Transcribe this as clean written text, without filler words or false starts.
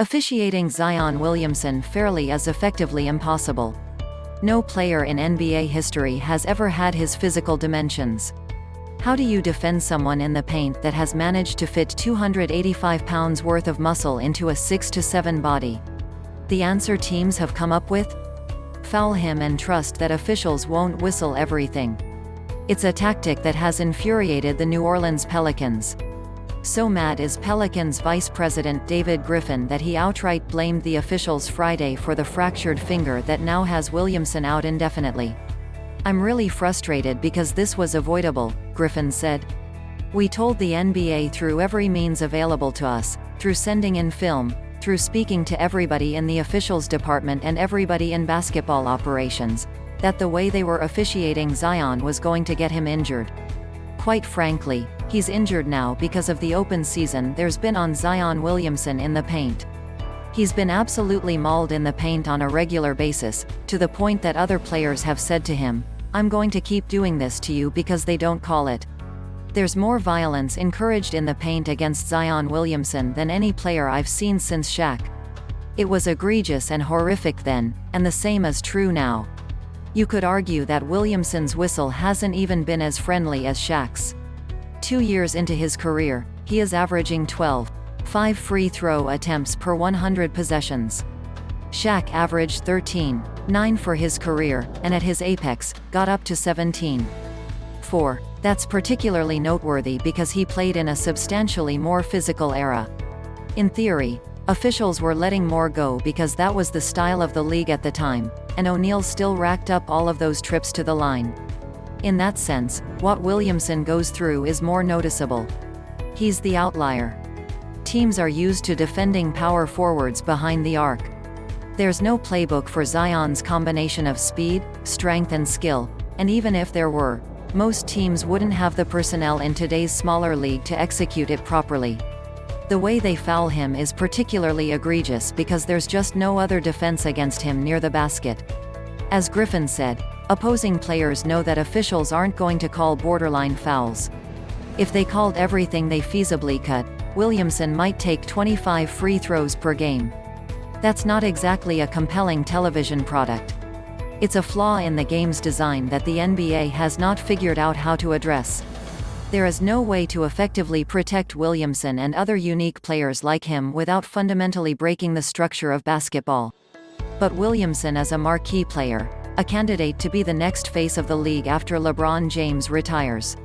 Officiating Zion Williamson fairly is effectively impossible. No player in NBA history has ever had his physical dimensions. How do you defend someone in the paint that has managed to fit 285 pounds worth of muscle into a 6'7" body? The answer teams have come up with? Foul him and trust that officials won't whistle everything. It's a tactic that has infuriated the New Orleans Pelicans. So mad is Pelicans vice president David Griffin that he outright blamed the officials Friday for the fractured finger that now has Williamson out indefinitely. "I'm really frustrated because this was avoidable," Griffin said. "We told the NBA through every means available to us, through sending in film, through speaking to everybody in the officials department and everybody in basketball operations, that the way they were officiating Zion was going to get him injured. Quite frankly, he's injured now because of the open season there's been on Zion Williamson in the paint. He's been absolutely mauled in the paint on a regular basis, to the point that other players have said to him, 'I'm going to keep doing this to you because they don't call it.' There's more violence encouraged in the paint against Zion Williamson than any player I've seen since Shaq. It was egregious and horrific then, and the same is true now. You could argue that Williamson's whistle hasn't even been as friendly as Shaq's. 2 years into his career, he is averaging 12.5 free throw attempts per 100 possessions. Shaq averaged 13.9 for his career, and at his apex, got up to 17.4. That's particularly noteworthy because he played in a substantially more physical era. In theory, officials were letting more go because that was the style of the league at the time, and O'Neal still racked up all of those trips to the line. In that sense, what Williamson goes through is more noticeable. He's the outlier. Teams are used to defending power forwards behind the arc. There's no playbook for Zion's combination of speed, strength and skill, and even if there were, most teams wouldn't have the personnel in today's smaller league to execute it properly. The way they foul him is particularly egregious because there's just no other defense against him near the basket. As Griffin said, opposing players know that officials aren't going to call borderline fouls. If they called everything they feasibly could, Williamson might take 25 free throws per game. That's not exactly a compelling television product. It's a flaw in the game's design that the NBA has not figured out how to address. There is no way to effectively protect Williamson and other unique players like him without fundamentally breaking the structure of basketball. But Williamson is a marquee player, a candidate to be the next face of the league after LeBron James retires.